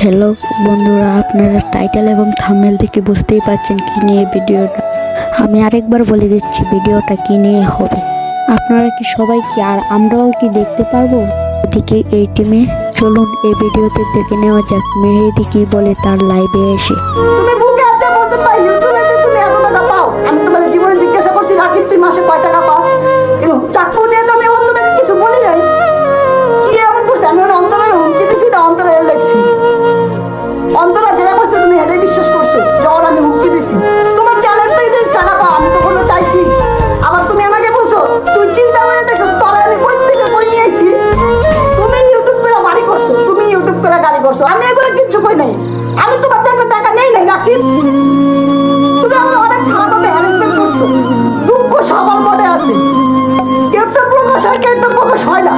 Hello বন্ধুরা, আপনারা title এবং থাম্বনেল থেকে বুঝতেই পারছেন কি নিয়ে ভিডিওটা। আমি আরেকবার বলে দিচ্ছি ভিডিওটা কি নিয়ে হবে। আপনারা কি সবাই কি আর আমরাও কি দেখতে পারবো ওদিকে এই টিমে? চলুন এই ভিডিওতে দেখে নেওয়া যাক মেহেদি কি বলে তার লাইভে এসে। তুমি বুকে হাতে বলতে পাই ইউটিউবে যে তুমি এত টাকা পাও। আমি তোমার জীবনে জিজ্ঞাসা করছি রাকিব তুই মাসে কয় টাকা পাস? চাকু দিয়ে তো আমি অন্তরে কিছু বলি নাই। কি এমন করছে? আমি ওর অন্তরের হুমকি দিছি না অন্তরে লেখছি? অন্তরা যেটা করছে তুমি এটাই বিশ্বাস করছো যে ওর আমি হুমকি দিছি? তোমার চ্যালেঞ্জ থেকে যে টাকা পাও আমি কখনো চাইছি? আবার তুমি আমাকে বলছো তুই চিন্তা করে দেখছো তোরা আমি কই থেকে কই নিয়ে আইছি? তুমি ইউটিউব করে বাড়ি করছো, তুমি ইউটিউব করে গাড়ি করছো, আমি এগুলো কিচ্ছু কই নাই। আমি তোমার থেকে টাকা নেই নাই রাকিব। তুমি আমার অনেক খারাপভাবে হ্যারাসমেন্ট করছো। দুঃখ সবার মনে আছে, কেউ তো প্রকাশ হয় কেউ তো প্রকাশ হয় না।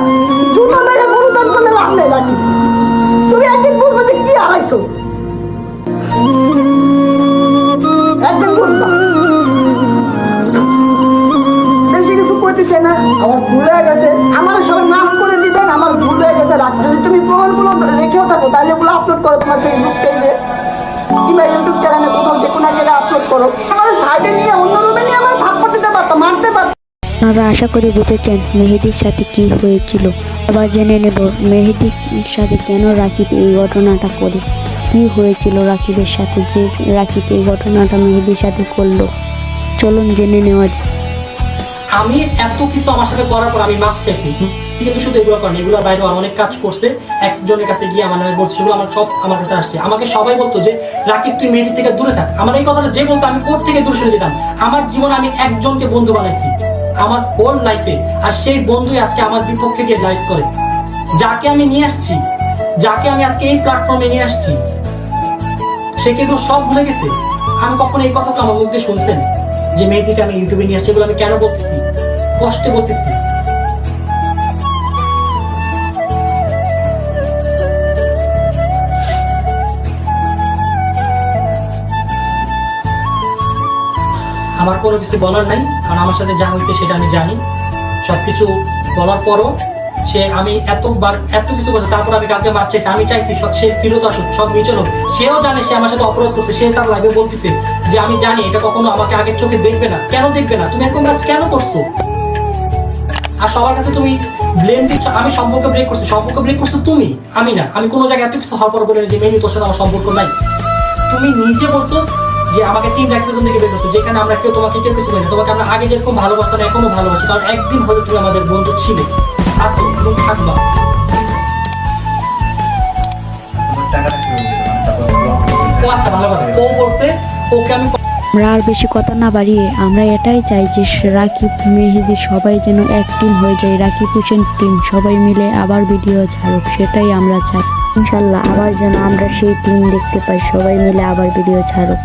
জুতো মেরে গুরুদান করলে লাভ নেই রাকিব। তুমি একদিন বুঝবে যে কি হারাইছো, একদিন বুঝবা। বেশি কিছু করতে চাই না, আমার ভুল হয়ে গেছে, আমার সবাই মাফ করে দিবেন। আমার ভুল হয়ে গেছে রাখ। যদি তুমি প্রমাণগুলো রেখেও থাকো তাহলে এগুলো আপলোড করো তোমার ফেসবুক পেজে কিংবা ইউটিউব চ্যানেলে, কোথাও যে কোনো এক জায়গায় আপলোড করো। আমার সাইডে নিয়ে অন্য রুমে নিয়ে আমার থাপ্পড় দিতে পারতাম, মারতে পারতাম। আপনারা আশা করি বুঝেছেন মেহেদির সাথে কি হয়েছিল। আবার জেনে নেব মেহেদির সাথে কেন রাকিব এই ঘটনাটা করে, কি হয়েছিল রাকিবের সাথে যে রাকিব এই ঘটনাটা মেহেদির সাথে করলো। চলুন জেনে নেওয়া যাক। আমি এত কিছু আমার সাথে করার পর আমি মাপ চাইছি, কিন্তু শুধু এগুলো করেন, এগুলোর বাইরেও আর অনেক কাজ করছে। একজনের কাছে গিয়ে আমার নামে বলছে, সেগুলো আমার সব আমার কাছে আসছে। আমাকে সবাই বলতো যে রাকিব তুই মেহেদি থেকে দূরে থাক। আমার এই কথাটা যে বলতো আমি ওর থেকে দূরে সরে যেতাম। আমার জীবনে আমি একজনকে বন্ধু বানাইছি আমার ওর লাইফে, আর সেই বন্ধুই আজকে আমার বিপক্ষে গিয়ে লাইভ করে। যাকে আমি নিয়ে আসছি, যাকে আমি আজকে এই প্ল্যাটফর্মে নিয়ে আসছি, সে কিন্তু সব ভুলে গেছে। আমি কখনো এই কথাটা আমার মুখ দিয়ে শুনছেন যে মেয়েটিকে আমি ইউটিউবে নিয়ে আসছি? এগুলো আমি কেন বলতেছি? কষ্টে বলতেছি। আমার কোনো কিছু বলার নাই, কারণ আমার সাথে যা হইতে সেটা আমি জানি। সবকিছু বলার পরও সে আমি এতবার এত কিছু করছে, তারপর আমি কাউকে মাপ চাইছি। আমি চাইছি সে ফিরত আসুক, সব মিচল হোক। সেও জানে সে আমার সাথে অপরাধ করছে। সে তার লাইভে বলতেছে যে আমি জানি এটা কখনো আমাকে আগের চোখে দেখবে না। কেন দেখবে না? তুমি এরকম কাজ কেন করছো? আর সবার কাছে তুমি ব্লেম দিচ্ছ। আমি সম্পর্ক ব্রেক করছি, সম্পর্ক ব্রেক করছো তুমি, আমি না। আমি কোনো জায়গায় এত কিছু হওয়ার পর বলে যে মেহেদি তোর সাথে আমার সম্পর্ক নাই। তুমি নিজে বলছো যে আমাকে টিম রেপ্রেজেন্ট থেকে বের করছো, যেখানে আমরা কেউ তোমাকে কেউ কিছু করি না। তোমাকে আমরা আগে যেরকম ভালোবাসতাম এখনো ভালোবাসি, কারণ একদিন হলে তুমি আমাদের বন্ধু ছিলে, আছো এবং থাকবা। ও আচ্ছা, ভালো কথা। ও বলছে ওকে আমি আমরা আর বেশি কথা না বাড়িয়ে আমরা এটাই চাই যে রাকিব মেহেদি সবাই যেন এক টিম হয়ে যায়। রাকিব হোসেন টিম সবাই মিলে আবার ভিডিও ছাড়ুক, সেটাই আমরা চাই। ইনশাল্লাহ আবার যেন আমরা সেই টিম দেখতে পাই, সবাই মিলে আবার ভিডিও ছাড়ুক।